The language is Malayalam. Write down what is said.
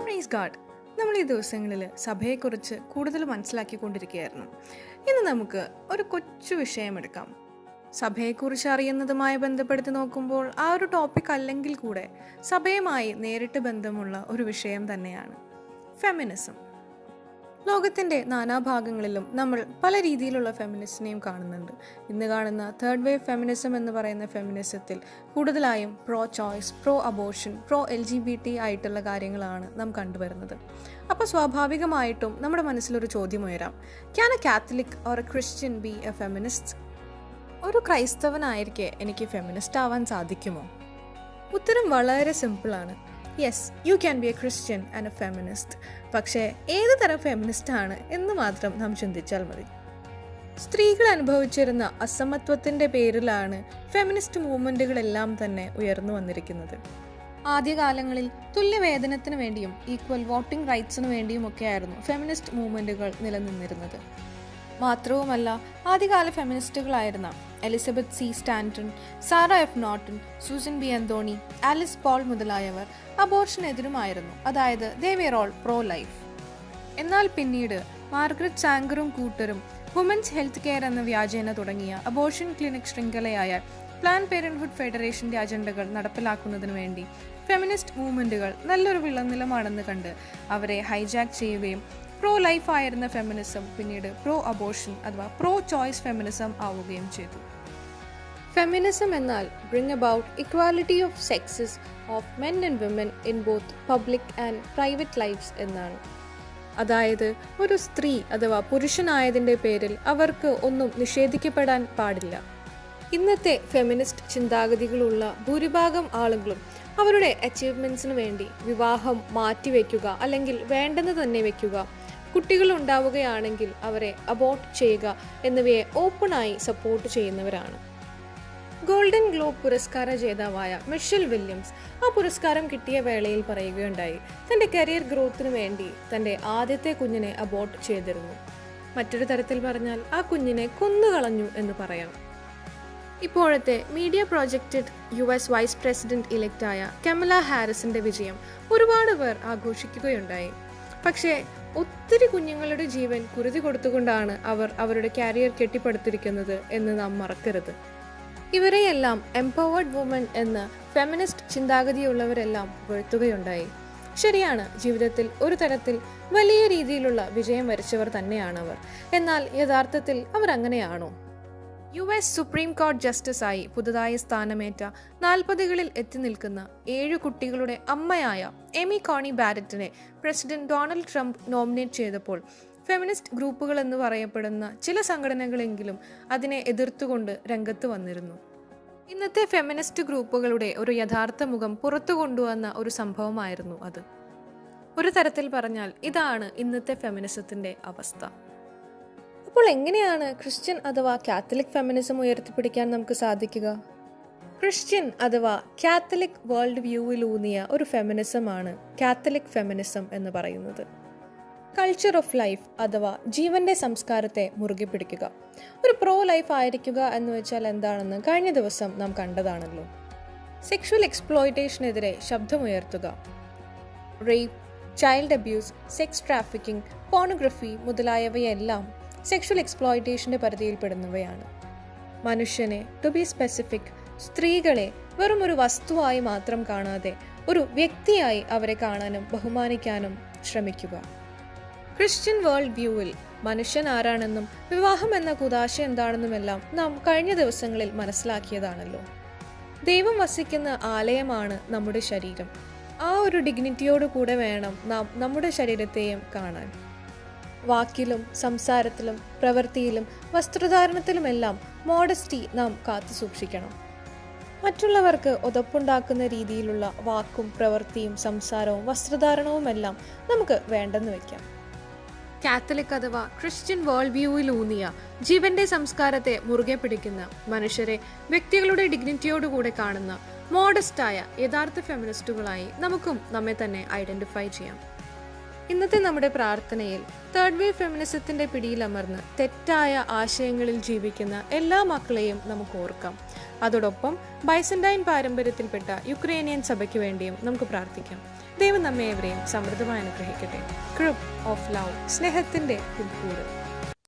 Praise God. നമ്മൾ ഈ ദിവസങ്ങളിൽ സഭയെക്കുറിച്ച് കൂടുതൽ മനസ്സിലാക്കിക്കൊണ്ടിരിക്കുകയായിരുന്നു. ഇന്ന് നമുക്ക് ഒരു കൊച്ചു വിഷയമെടുക്കാം. സഭയെക്കുറിച്ച് അറിയുന്നതുമായി ബന്ധപ്പെടുത്തി നോക്കുമ്പോൾ ആ ഒരു ടോപ്പിക് അല്ലെങ്കിൽ കൂടെ സഭയുമായി നേരിട്ട് ബന്ധമുള്ള ഒരു വിഷയം തന്നെയാണ് ഫെമിനിസം. ലോകത്തിൻ്റെ നാനാഭാഗങ്ങളിലും നമ്മൾ പല രീതിയിലുള്ള ഫെമിനിസ്റ്റിനെയും കാണുന്നുണ്ട്. ഇന്ന് കാണുന്ന തേർഡ് വേവ് ഫെമിനിസം എന്ന് പറയുന്ന ഫെമിനിസത്തിൽ കൂടുതലായും pro choice, pro abortion, pro LGBT ആയിട്ടുള്ള കാര്യങ്ങളാണ് നാം കണ്ടുവരുന്നത്. അപ്പോൾ സ്വാഭാവികമായിട്ടും നമ്മുടെ മനസ്സിലൊരു ചോദ്യം ഉയരാം: can a Catholic or a Christian be a feminist? ഒരു ക്രൈസ്തവനായിരിക്കെ എനിക്ക് ഫെമിനിസ്റ്റ് ആവാൻ സാധിക്കുമോ? ഉത്തരം വളരെ സിമ്പിളാണ്. Yes, you can be a Christian and a feminist. പക്ഷേ ഏത് തരം ഫെമിനിസ്റ്റ് ആണ് എന്ന് മാത്രം നാം ചിന്തിച്ചാൽ മതി. സ്ത്രീകൾ അനുഭവിച്ചിരുന്ന അസമത്വത്തിൻ്റെ പേരിലാണ് ഫെമിനിസ്റ്റ് മൂവ്മെൻറ്റുകളെല്ലാം തന്നെ ഉയർന്നു വന്നിരിക്കുന്നത്. ആദ്യകാലങ്ങളിൽ തുല്യവേതനത്തിന് വേണ്ടിയും ഈക്വൽ വോട്ടിംഗ് റൈറ്റ്സിന് വേണ്ടിയുമൊക്കെയായിരുന്നു ഫെമിനിസ്റ്റ് മൂവ്മെൻറ്റുകൾ നിലനിന്നിരുന്നത്. മാത്രവുമല്ല, ആദ്യകാല ഫെമിനിസ്റ്റുകളായിരുന്ന Elizabeth C Stanton, Sarah F Norton, Susan B Anthony, Alice Paul മുതലായവർ അബോർഷനെതിരുമായിരുന്നു. അതായത് they were all pro life. എന്നാൽ പിന്നീട് മാർഗരറ്റ് സാങ്കറും കൂട്ടരും വുമൻസ് ഹെൽത്ത് കെയർ എന്ന വ്യാജേന തുടങ്ങിയ അബോർഷൻ ക്ലിനിക് ശൃംഖലയായ പ്ലാൻ പേരന്റ്ഹുഡ് ഫെഡറേഷൻ്റെ അജണ്ടകൾ നടപ്പിലാക്കുന്നതിനു വേണ്ടി ഫെമിനിസ്റ്റ് മൂവ്മെൻറ്റുകൾ നല്ലൊരു വിളനിലമാണെന്ന് കണ്ട് അവരെ ഹൈജാക്ക് ചെയ്യുകയും പ്രോ ലൈഫ് ആയിരുന്ന ഫെമിനിസം പിന്നീട് പ്രോ അബോർഷൻ അഥവാ പ്രോ ചോയ്സ് ഫെമിനിസം ആവുകയും ചെയ്തു. ഫെമിനിസം എന്നാൽ bring about equality of sexes of men and women in both public and private lifes എന്നാണ്. അതായത് ഒരു സ്ത്രീ അഥവാ പുരുഷനായതിൻ്റെ പേരിൽ അവർക്ക് ഒന്നും നിഷേധിക്കപ്പെടാൻ പാടില്ല. ഇന്നത്തെ ഫെമിനിസ്റ്റ് ചിന്താഗതികളുള്ള ഭൂരിഭാഗം ആളുകളും അവരുടെ അച്ചീവ്മെൻറ്റ്സിന് വേണ്ടി വിവാഹം മാറ്റിവെക്കുക അല്ലെങ്കിൽ വേണ്ടെന്ന് തന്നെ വെക്കുക, കുട്ടികൾ ഉണ്ടാവുകയാണെങ്കിൽ അവരെ അബോർട്ട് ചെയ്യുക എന്നിവയെ ഓപ്പണായി സപ്പോർട്ട് ചെയ്യുന്നവരാണ്. ഗോൾഡൻ ഗ്ലോബ് പുരസ്കാര ജേതാവായ മിഷേൽ വില്യംസ് ആ പുരസ്കാരം കിട്ടിയ വേളയിൽ പറയുകയുണ്ടായി, തൻ്റെ കരിയർ ഗ്രോത്തിന് വേണ്ടി തൻ്റെ ആദ്യത്തെ കുഞ്ഞിനെ അബോർട്ട് ചെയ്തിരുന്നു. മറ്റൊരു തരത്തിൽ പറഞ്ഞാൽ ആ കുഞ്ഞിനെ കൊന്നുകളഞ്ഞു എന്ന് പറയാം. ഇപ്പോഴത്തെ media projected US vice president ഇലക്റ്റായ കമല ഹാരിസിൻ്റെ വിജയം ഒരുപാട് പേർ ആഘോഷിക്കുകയുണ്ടായി. പക്ഷേ ഒത്തിരി കുഞ്ഞുങ്ങളുടെ ജീവൻ കുരുതി കൊടുത്തുകൊണ്ടാണ് അവർ അവരുടെ കരിയർ കെട്ടിപ്പടുത്തിരിക്കുന്നത് എന്ന് നാം മറക്കരുത്. ഇവരെയെല്ലാം എംപവേർഡ് വുമൻ എന്ന ഫെമിനിസ്റ്റ് ചിന്താഗതിയുള്ളവരെല്ലാം വെഴുത്തുകയുണ്ടായി. ശരിയാണ്, ജീവിതത്തിൽ ഒരു തരത്തിൽ വലിയ രീതിയിലുള്ള വിജയം വരിച്ചവർ തന്നെയാണവർ. എന്നാൽ യഥാർത്ഥത്തിൽ അവർ അങ്ങനെയാണോ? US സുപ്രീം കോടതി ജസ്റ്റിസായി പുതുതായി സ്ഥാനമേറ്റ 40കളിൽ എത്തി നിൽക്കുന്ന 7 കുട്ടികളുടെ അമ്മയായ എമി കോണി ബാരറ്റിനെ പ്രസിഡന്റ് ഡൊണാൾഡ് ട്രംപ് നോമിനേറ്റ് ചെയ്തപ്പോൾ ഫെമിനിസ്റ്റ് ഗ്രൂപ്പുകൾ എന്ന് പറയപ്പെടുന്ന ചില സംഘടനകളെങ്കിലും അതിനെ എതിർത്തുകൊണ്ട് രംഗത്ത് വന്നിരുന്നു. ഇന്നത്തെ ഫെമിനിസ്റ്റ് ഗ്രൂപ്പുകളുടെ ഒരു യഥാർത്ഥ മുഖം പുറത്തു കൊണ്ടുവന്ന ഒരു സംഭവമായിരുന്നു അത്. ഒരു തരത്തിൽ പറഞ്ഞാൽ ഇതാണ് ഇന്നത്തെ ഫെമിനിസത്തിന്റെ അവസ്ഥ. അപ്പോൾ എങ്ങനെയാണ് ക്രിസ്ത്യൻ അഥവാ കാത്തലിക് ഫെമിനിസം ഉയർത്തിപ്പിടിക്കാൻ നമുക്ക് സാധിക്കുക? ക്രിസ്ത്യൻ അഥവാ കാത്തലിക് വേൾഡ് വ്യൂവിലൂന്നിയ ഒരു ഫെമിനിസമാണ് കാത്തലിക് ഫെമിനിസം എന്ന് പറയുന്നത്. കൾച്ചർ ഓഫ് ലൈഫ് അഥവാ ജീവന്റെ സംസ്കാരത്തെ മുറുകെ പിടിക്കുക. ഒരു പ്രോ ലൈഫ് ആയിരിക്കുക എന്ന് വെച്ചാൽ എന്താണെന്ന് കഴിഞ്ഞ ദിവസം നാം കണ്ടതാണല്ലോ. സെക്ഷുവൽ എക്സ്പ്ലോയിറ്റേഷനെതിരെ ശബ്ദമുയർത്തുക. Rape, child abuse, sex trafficking, pornography മുതലായവയെല്ലാം സെക്ഷുവൽ എക്സ്പ്ലോയിറ്റേഷൻ്റെ പരിധിയിൽപ്പെടുന്നവയാണ്. മനുഷ്യനെ, ടു ബി സ്പെസിഫിക്, സ്ത്രീകളെ വെറും ഒരു വസ്തുവായി മാത്രം കാണാതെ ഒരു വ്യക്തിയായി അവരെ കാണാനും ബഹുമാനിക്കാനും ശ്രമിക്കുക. ക്രിസ്ത്യൻ വേൾഡ് വ്യൂവിൽ മനുഷ്യൻ ആരാണെന്നും വിവാഹം എന്ന കുദാശ എന്താണെന്നുമെല്ലാം നാം കഴിഞ്ഞ ദിവസങ്ങളിൽ മനസ്സിലാക്കിയതാണല്ലോ. ദൈവം വസിക്കുന്ന ആലയമാണ് നമ്മുടെ ശരീരം. ആ ഒരു ഡിഗ്നിറ്റിയോട് കൂടെ വേണം നാം നമ്മുടെ ശരീരത്തെയും കാണാൻ. വാക്കിലും സംസാരത്തിലും പ്രവൃത്തിയിലും വസ്ത്രധാരണത്തിലുമെല്ലാം മോഡസ്റ്റി നാം കാത്തു സൂക്ഷിക്കണം. മറ്റുള്ളവർക്ക് ഉതപ്പുണ്ടാക്കുന്ന രീതിയിലുള്ള വാക്കും പ്രവൃത്തിയും സംസാരവും വസ്ത്രധാരണവുമെല്ലാം നമുക്ക് വേണ്ടെന്ന് വയ്ക്കാം. കാത്തലിക് അഥവാ ക്രിസ്ത്യൻ വേൾഡ് വ്യൂവിലൂന്നിയ ജീവന്റെ സംസ്കാരത്തെ മുറുകെ പിടിക്കുന്ന, മനുഷ്യരെ വ്യക്തികളുടെ ഡിഗ്നിറ്റിയോടുകൂടെ കാണുന്ന മോഡസ്റ്റായ യഥാർത്ഥ ഫെമിനിസ്റ്റുകളായി നമുക്കും നമ്മെ തന്നെ ഐഡന്റിഫൈ ചെയ്യാം. ഇന്നത്തെ നമ്മുടെ പ്രാർത്ഥനയിൽ തേർഡ് വേവ് ഫെമിനിസത്തിന്റെ പിടിയിലമർന്ന് തെറ്റായ ആശയങ്ങളിൽ ജീവിക്കുന്ന എല്ലാ മക്കളെയും നമുക്ക് ഓർക്കാം. അതോടൊപ്പം ബൈസന്റൈൻ പാരമ്പര്യത്തിൽപ്പെട്ട യുക്രൈനിയൻ സഭയ്ക്ക് വേണ്ടിയും നമുക്ക് പ്രാർത്ഥിക്കാം. ദൈവം നമ്മെ ഏവരെയും സമൃദ്ധമായി അനുഗ്രഹിക്കട്ടെ. ഗ്രൂപ്പ് ഓഫ് ലവ്, സ്നേഹത്തിന്റെ പുൽക്കൂട്.